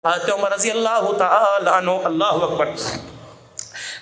حضرت عمر رضی اللہ تعالی عنہ اللہ اکبر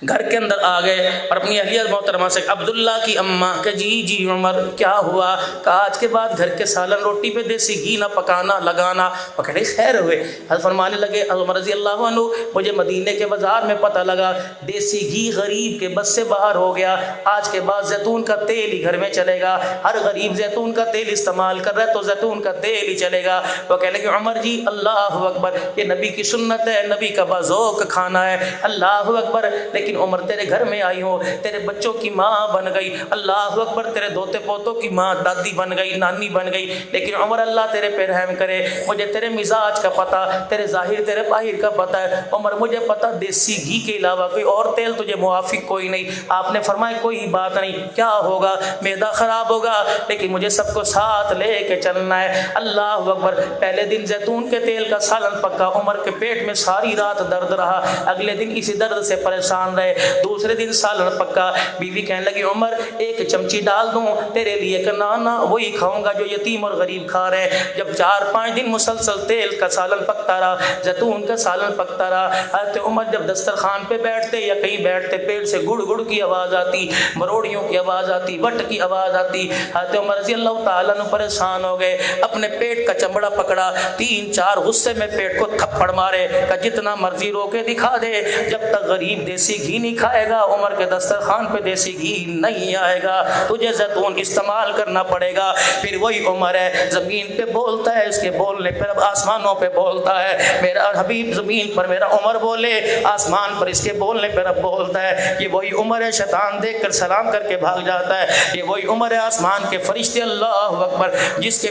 گھر کے اندر آ گئے اور اپنی اہلیہ محترمہ سے عبداللہ کی اماں کہ جی عمر کیا ہوا؟ کہا آج کے بعد گھر کے سالن روٹی پہ دیسی گھی نہ پکانا لگانا. وہ کہنے خیر ہوئے. حضرت فرمانے لگے عمر رضی اللہ عنہ مجھے مدینے کے بازار میں پتہ لگا دیسی گھی غریب کے بس سے باہر ہو گیا. آج کے بعد زیتون کا تیل ہی گھر میں چلے گا. ہر غریب زیتون کا تیل استعمال کر رہا ہے تو زیتون کا تیل ہی چلے گا. وہ کہنے لگے عمر جی اللہ اکبر یہ نبی کی سنت ہے, نبی کا باذوق کھانا ہے. اللہ اکبر. لیکن عمر تیرے گھر میں آئی ہوں, تیرے بچوں کی ماں بن گئی. اللہ اکبر. تیرے دوتے پوتوں کی ماں دادی بن گئی, نانی بن گئی. لیکن عمر اللہ تیرے پہ رحم کرے, مجھے تیرے مزاج کا پتہ, تیرے ظاہر تیرے باہر کا پتہ ہے. عمر مجھے پتہ دیسی گھی کے علاوہ کوئی اور تیل تجھے موافق کوئی نہیں. آپ نے فرمایا کوئی بات نہیں, کیا ہوگا معدہ خراب ہوگا لیکن مجھے سب کو ساتھ لے کے چلنا ہے. اللہ اکبر. پہلے دن زیتون کے تیل کا سالن پکا, عمر کے پیٹ میں ساری رات درد رہا. اگلے دن اسی درد سے پریشان رہے. دوسرے دن سالن پکا. بیوی کہنے لگی عمر ایک چمچی ڈال دوں تیرے لیے کہ نانا وہی کھاؤں گا جو یتیم اور غریب کھا رہے ہیں. جب 4-5 دن مسلسل تیل کا سالن پکتا رہا, زیتون کا سالن پکتا رہا, حضرت عمر جب دسترخوان پہ بیٹھتے یا کہیں بیٹھتے پیٹ سے گڑ گڑ کی آواز آتی, مروڑیوں کی آواز آتی, بٹ کی آواز آتی. حضرت عمر رضی اللہ تعالیٰ عنہ پریشان ہو گئے. اپنے پیٹ کا چمڑا پکڑا, 3-4 غصے میں پیٹ کو تھپڑ مارے کہ جتنا مرضی رو کے دکھا دے جب تک غریب دیسی گھی نہیں کھائے گا عمر کے دسترخوان پہ دیسی گھی نہیں آئے گا. تجھے زیتون استعمال کرنا پڑے گا. پھر وہی عمر ہے زمین پہ بولتا ہے, اس کے بولنے پر اب آسمانوں پہ بولتا ہے. میرا حبیب زمین پر میرا عمر بولے, آسمان پر اس کے بولنے پر اب بولتا ہے. یہ وہی عمر ہے شیطان دیکھ کر سلام کر کے بھاگ جاتا ہے. یہ وہی عمر ہے آسمان کے فرشتے اللہ اکبر جس سے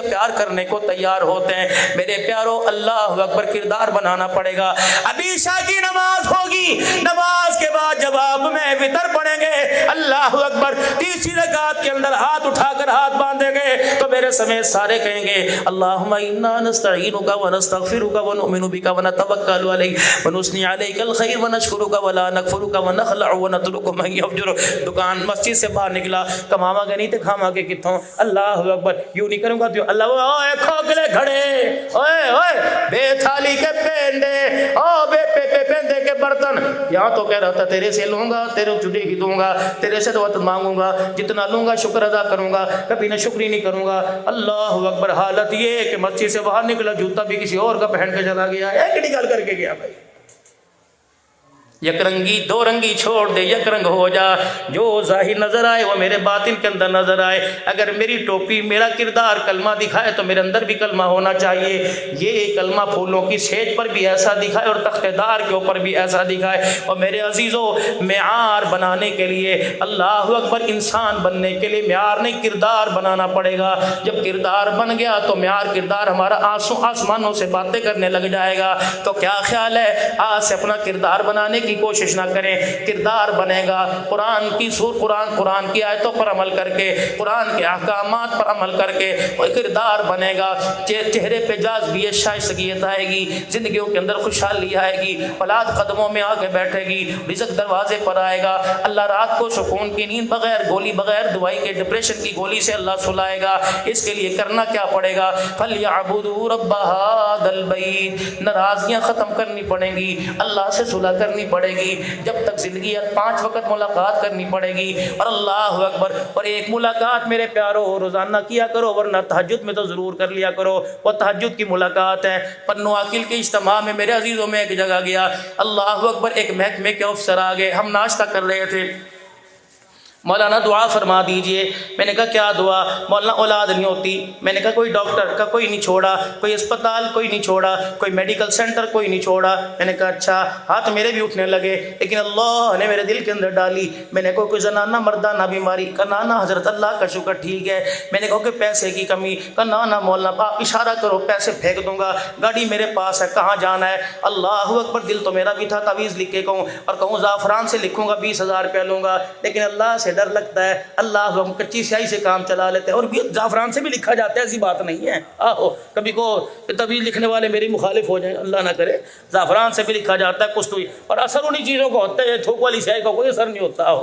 پیار کرنے کو تیار ہوتے ہیں. میرے پیارو اللہ اکبر کردار بنانا پڑے گا. ابھی عشاء کی نماز ہوگی, نماز کے بعد جب آپ میں وتر پڑھیں گے اللہ اکبر, تیسری رکعت کے اندر ہاتھ اٹھا کر ہاتھ باندھیں گے تو میرے سمیت سارے کہیں گے اللہم انا نستعینک ونستغفرک ونؤمن بک ونتوکل علیک ونثنی علیک الخیر ونشکرک ولا نکفرک ونخلع ونترک من یفجر. دکان مسجد سے باہر نکلا, کماما گے نہیں تو کھاما کے کتوں. اللہ اکبر یوں نہیں کروں گا تو اللہ اوے کھوکھلے گھڑے, اوے بے تھالی کے پینڈے, او بے پیندے کے برتن. یہاں تو کہہ رہا تھا تیرے سے لوں گا, تیرے چڑی ہی دوں گا, تیرے سے دعوت مانگوں گا, جتنا لوں گا شکر ادا کروں گا, کبھی نہ شکری نہیں کروں گا. اللہ اکبر. حالت یہ کہ مسجد سے باہر نکلا جوتا بھی کسی اور کا پہن کے چلا گیا, ایک نکال کر کے گیا. بھائی یک رنگی دو رنگی چھوڑ دے, یک رنگ ہو جا. جو ظاہر نظر آئے وہ میرے باطن کے اندر نظر آئے. اگر میری ٹوپی میرا کردار کلمہ دکھائے تو میرے اندر بھی کلمہ ہونا چاہیے. یہ کلمہ پھولوں کی سیج پر بھی ایسا دکھائے اور تخت دار کے اوپر بھی ایسا دکھائے. اور میرے عزیزوں معیار بنانے کے لیے اللہ اکبر انسان بننے کے لیے معیار نہیں کردار بنانا پڑے گا. جب کردار بن گیا تو معیار کردار ہمارا آسمانوں سے باتیں کرنے لگ جائے گا. تو کیا خیال ہے آج سے اپنا کردار بنانے کی کوشش نہ کریں, کردار بنے گا قرآن کی آیتوں پر عمل کر کے, قرآن کے احکامات پر عمل کر کے کوئی کردار بنے گا. چہرے پہ جاذبیت شائستگیت آئے گی, زندگیوں کے اندر خوشحالی آئے گی, اولاد قدموں میں آ کے بیٹھے گی, رزق دروازے پر آئے گا. اللہ رات کو سکون کی نیند بغیر گولی بغیر دوائی کے ڈپریشن کی گولی سے اللہ سلائے گا. اس کے لیے کرنا کیا پڑے گا؟ فَلْيَعْبُدُوا رَبَّ هَٰذَا الْبَيْتِ. ناراضگیاں ختم کرنی پڑیں گی, اللہ سے صلح کرنی پڑے گی. جب تک زندگی 5 وقت ملاقات کرنی پڑے گی. اور اللہ اکبر, اور ایک ملاقات میرے پیارو روزانہ کیا کرو, ورنہ تہجد میں تو ضرور کر لیا کرو. وہ تہجد کی ملاقات ہے. پنو عاقل کے اجتماع میں میرے عزیزوں میں ایک جگہ گیا, اللہ اکبر, ایک محکمے کے افسر آ گئے. ہم ناشتہ کر رہے تھے. مولانا دعا فرما دیجئے. میں نے کہا کیا دعا؟ مولانا اولاد نہیں ہوتی. میں نے کہا کوئی ڈاکٹر کا کوئی نہیں چھوڑا, کوئی اسپتال کوئی نہیں چھوڑا, کوئی میڈیکل سینٹر کوئی نہیں چھوڑا. میں نے کہا اچھا. ہاتھ میرے بھی اٹھنے لگے, لیکن اللہ نے میرے دل کے اندر ڈالی. میں نے کہا کوئی زنانہ مردانہ بیماری؟ کہا نانا حضرت اللہ کا شکر ٹھیک ہے. میں نے کہا کہ پیسے کی کمی؟ کہا نانا مولانا آپ اشارہ کرو پیسے پھینک دوں گا, گاڑی میرے پاس ہے, کہاں جانا ہے؟ اللہ اکبر. دل تو میرا بھی تھا تعویذ لکھ کے کہوں, اور کہوں زعفران سے لکھوں گا 20,000 روپیہ لوں گا, لیکن اللہ سے ڈر لگتا ہے. اللہ ہم کچی سیاہی سے کام چلا لیتے ہیں, اور بھی زعفران سے بھی لکھا جاتا ہے, ایسی بات نہیں ہے. آہو کبھی کو تعویذ لکھنے والے میری مخالف ہو جائیں, اللہ نہ کرے. زعفران سے بھی لکھا جاتا ہے کچھ تو, اور اثر انہی چیزوں کو ہوتا ہے, تھوک والی سیاہی کا کوئی اثر نہیں ہوتا.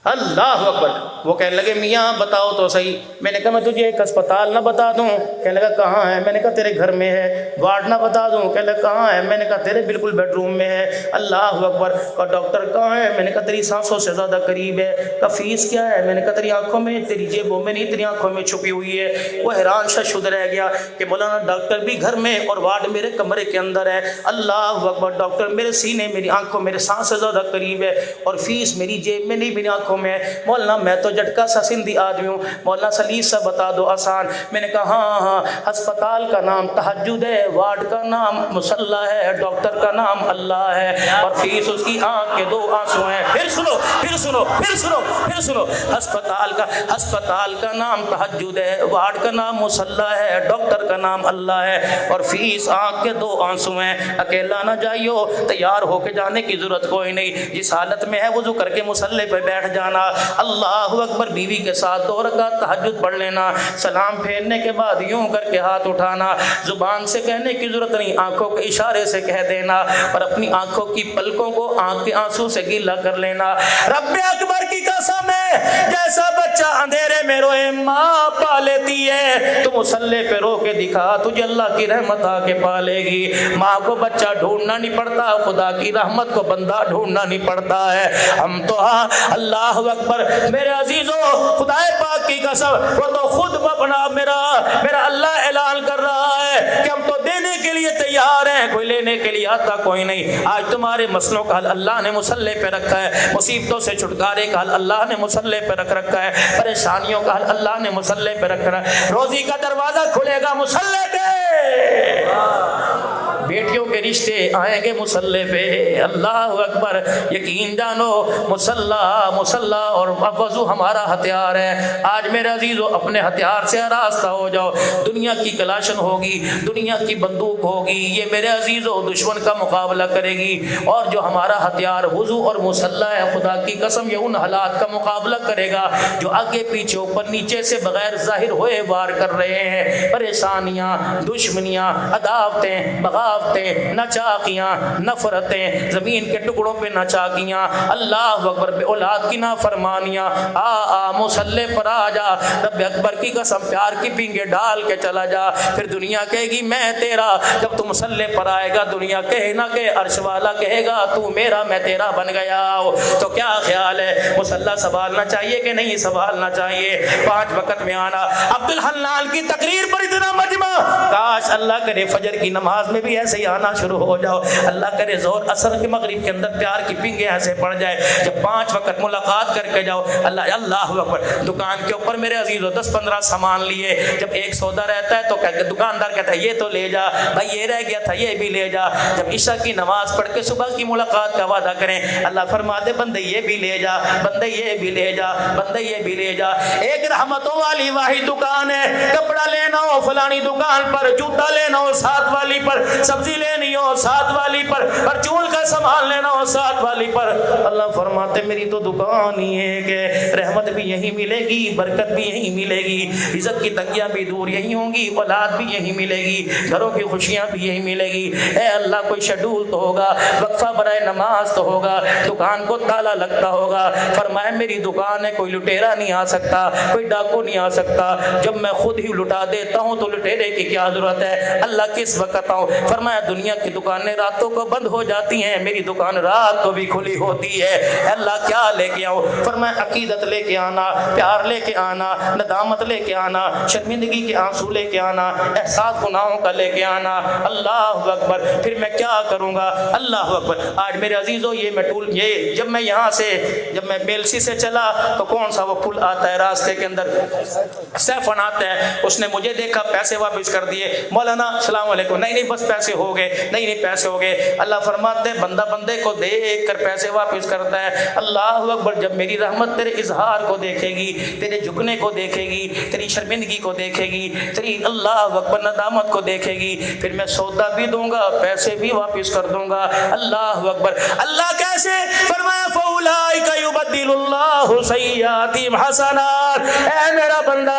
اللہ اکبر. وہ کہنے لگے میاں بتاؤ تو صحیح. میں نے کہا میں تجھے ایک اسپتال نہ بتا دوں؟ کہنے لگا کہاں ہے؟ میں نے کہا تیرے گھر میں ہے. وارڈ نہ بتا دوں؟ کہنے لگا کہاں ہے؟ میں نے کہا تیرے بالکل بیڈ روم میں ہے. اللہ اکبر. اور ڈاکٹر کہاں ہے؟ میں نے کہا تیری سانسوں سے زیادہ قریب ہے. کا فیس کیا ہے؟ میں نے کہا تیری آنکھوں میں, تیری جیبوں میں نہیں, تیری آنکھوں میں چھپی ہوئی ہے. وہ حیران شد رہ گیا کہ مولانا ڈاکٹر بھی گھر میں اور وارڈ میرے کمرے کے اندر ہے. اللہ اکبر. ڈاکٹر میرے سینے, میری آنکھوں, میرے سانس سے زیادہ قریب ہے, اور فیس میری جیب میں نہیں, میری آنکھوں میں ہے. مولانا میں تو جھٹکا سا سندھی آدمی ہوں, مولانا سلیس سا بتا دو آسان. میں نے کہا ہاں, ہسپتال کا نام تہجد ہے, وارڈ کا نام مصلی ہے, ڈاکٹر کا نام اللہ ہے, اور فیس اس کی آنکھ کے 2 آنسو ہیں. پھر سنو پھر سنو پھر سنو پھر سنو. ہسپتال کا نام تہجد ہے, وارڈ کا نام مصلی ہے, ڈاکٹر کا نام اللہ ہے, اور فیس آنکھ کے 2 آنسو ہیں. اکیلا نہ جائیو, تیار ہو کے جانے کی ضرورت کوئی نہیں. جس حالت میں ہے وضو کر کے مصلی پہ بیٹھ جانا. اللہ اکبر. بیوی کے ساتھ 2 رکعت تہجد پڑھ لینا. سلام پھیرنے کے بعد یوں کر کے ہاتھ اٹھانا. زبان سے کہنے کی ضرورت نہیں, آنکھوں کے اشارے سے کہہ دینا, اور اپنی آنکھوں کی پلکوں کو آنکھ کے آنسو سے گیلا کر لینا. رب اکبر کی قسم ہے, جیسا بچہ اندھیرے میں روئے ماں پا لیتی ہے, تو مصلی پہ رو کے دکھا, تجھے اللہ کی رحمت آ کے پالے گی. ماں کو بچہ ڈھونڈنا نہیں پڑتا, خدا کی رحمت کو بندہ ڈھونڈنا نہیں پڑتا ہے. ہم تو ہاں. اللہ اکبر. میرے عزیزوں, خدا پاک کی قسم, وہ تو خود اپنا میرا اللہ اعلان کر رہا ہے کہ ہم تو دینے کے لیے تیار ہیں, کوئی لینے کے لیے آتا کوئی نہیں. آج تمہارے مسئلوں کا حل اللہ نے مصلی پہ رکھا ہے, مصیبتوں سے چھٹکارے کا حل اللہ نے مصلی پہ رکھ رکھا ہے, پریشانیوں کا حل اللہ نے مصلی پہ رکھ رکھا ہے. روزی کا دروازہ کھلے گا مصلی پہ, بیٹیوں کے رشتے آئیں گے مصلی پہ. اللہ اکبر. یقین جانو مصلی اور وضو ہمارا ہتھیار ہے. آج میرے عزیزو اپنے ہتھیار سے آراستہ ہو جاؤ. دنیا کی کلاشن ہوگی, دنیا کی بندوق ہوگی, یہ میرے عزیزو دشمن کا مقابلہ کرے گی, اور جو ہمارا ہتھیار وضو اور مصلی ہے, خدا کی قسم یہ ان حالات کا مقابلہ کرے گا جو آگے پیچھے اوپر نیچے سے بغیر ظاہر ہوئے وار کر رہے ہیں. پریشانیاں, دشمنیاں, عداوتیں, بغاوتیں, نچاقیاں, نفرتیں, زمین کے ٹکڑوں پہ نچاقیاں, اللہ اکبر, بے اولاد کی نافرمانیاں. مصلی پر آ جا. رب اکبر کی قسم پیار کی پینگے ڈال کے چلا جا. پھر دنیا کہے گی میں تیرا. جب تو مصلی پر آئے گا دنیا کہے نہ کہ عرش والا کہے گا تو میرا میں تیرا بن گیا. تو کیا خیال ہے, مصلی سنبھالنا چاہیے کہ نہیں سنبھالنا چاہیے؟ 5 وقت میں آنا. عبدالحنان کی تقریر پر اتنا مجمع, کاش اللہ کرے فجر کی نماز میں بھی ایسے ہی آنا شروع ہو جاؤ. اللہ کرے زور اثر کے مغرب کے اندر پیار کی پنگیں ایسے پڑ جائے. جب 5 وقت ملاقات کر کے جاؤ, اللہ اکبر. دکان کے اوپر میرے عزیزو 10-15 سامان لیے, جب ایک سودا رہتا ہے تو دکاندار کہتا ہے یہ تو لے جا بھائی, یہ رہ گیا تھا یہ بھی لے جا. جب عشاء کی نماز پڑھ کے صبح کی ملاقات کا وعدہ کریں, اللہ فرما دے بندے یہ بھی لے جا, بندے یہ بھی لے جا, بندے یہ بھی لے جا. ایک رحمتوں والی واحد دکان ہے, کپڑا لینا ہو فلانی دکان پر, جوتا لینا ہو ساتھ والی پر, سبزی لینی ہو ساتھ والی پر, پرچون کا سامان لینا ہو ساتھ والی پر. اللہ فرماتے میری تو دکان ہی ہے کہ رحمت بھی یہی ملے گی, برکت بھی یہی ملے گی, عزت کی تنگیاں بھی دور یہی ہوں گی, اولاد بھی یہی ملے گی, گھروں کی خوشیاں بھی یہی ملے گی. اے اللہ کوئی شیڈول تو ہوگا, وقفہ برائے نماز تو ہوگا, دکان کو تالا لگتا ہوگا. فرمایا میری دکان ہے, کوئی لٹیرا نہیں آ سکتا, کوئی ڈاکو نہیں آ سکتا. جب میں خود ہی لٹا دیتا ہوں تو لٹیرے کی کیا ضرورت ہے, اللہ کس وقت آؤں. فرمایا دنیا کی دکانیں راتوں کو بند ہو جاتی ہیں, میری دکان رات کو بھی کھلی ہوتی ہے. اللہ کیا لے کے آؤں. فرمایا عقیدت لے کے آنا, پیار لے کے آنا, ندامت لے کے آنا, شرمندگی کے آنسو لے کے آنا, احساس گناہوں کا لے کے آنا. اللہ اکبر. پھر میں کیا کروں گا. اللہ اکبر. آج میرے عزیزو یہ جب میں یہاں سے جب میں بیلسی سے چلا تو کون سا وہ پل آتا ہے راستے کے اندر, سیفن آتا ہے, اس نے مجھے دیکھا, پیسے واپس کر دیے. مولانا السلام علیکم. نہیں بس پیسے ہو گئے, نہیں پیسے ہو گئے. اللہ فرماتے ہیں بندہ بندے کو دیکھ کر پیسے واپس کرتا ہے. اللہ اکبر. جب میری رحمت تیرے اظہار کو دیکھے گی, تیرے جھکنے کو دیکھے گی, تیری شرمندگی کو دیکھے گی, تیری اللہ اکبر ندامت کو دیکھے گی, پھر میں سودا بھی دوں گا, پیسے بھی واپس کر دوں گا. اللہ اکبر. اللہ کیسے؟ فرمایا فاولئک یبدل اللہ سیئاتہم حسنات. اے میرا بندہ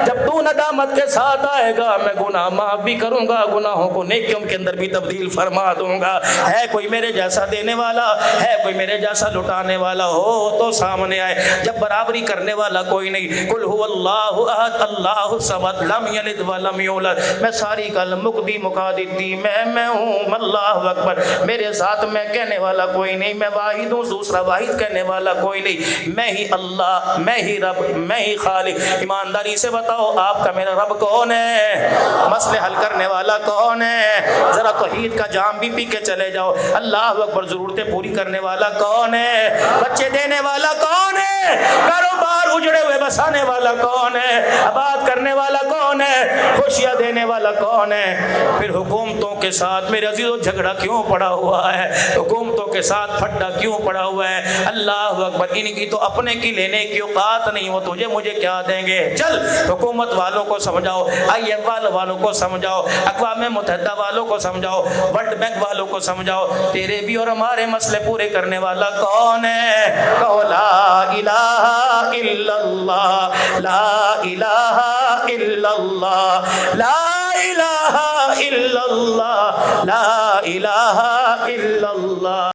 جب تو ندامت کے ساتھ آئے گا میں گناہ معاف بھی کروں گا, گناہوں کو نیکیوں کے اندر بھی تبدیل فرما دوں گا. ہے کوئی میرے جیسا دینے والا ہے کوئی میرے جیسا لٹانے والا ہو تو سامنے آئے. جب برابری کرنے والا کوئی نہیں. قل هو اللہ احد اللہ الصمد لم یلد ولم یولد. میں ساری کل مقدی مکا دیتی میں ہوں. اللہ اکبر. میرے ساتھ میں کہنے والا کوئی نہیں. میں واحد ہوں, دوسرا واحد کہنے والا کوئی نہیں. میں ہی اللہ, میں ہی رب, میں ہی خالق. ایمانداری سے بتاؤ آپ کا میرا رب کون ہے؟ مسئلے حل کرنے والا کون ہے؟ ذرا توحید کا جام بھی پی کے چلے جاؤ. اللہ اکبر. ضرورتیں پوری کرنے والا کون ہے؟ بچے دینے والا کون ہے؟ کاروبار اجڑے ہوئے بسانے والا کون ہے؟ آباد کرنے والا کون ہے؟ خوشیاں دینے والا کون ہے؟ پھر حکومتوں کے ساتھ میرے عزیزو جھگڑا کیوں پڑا ہوا ہے؟ حکومتوں کے ساتھ پھڈا کیوں پڑا ہوا ہے؟ اللہ اکبر. ان کی تو اپنے کی لینے کی اوقات نہیں, ہو تجھے مجھے کیا دیں گے؟ چل حکومت والوں کو سمجھاؤ, IMF والوں کو سمجھاؤ, اقوام متحدہ والوں کو سمجھاؤ, ورلڈ بینک والوں کو سمجھاؤ, تیرے بھی اور ہمارے مسئلے پورے کرنے والا کون ہے؟ کہو لا الہ الا اللہ, لا الہ الا اللہ, لا الہ الا اللہ, لا الہ الا اللہ.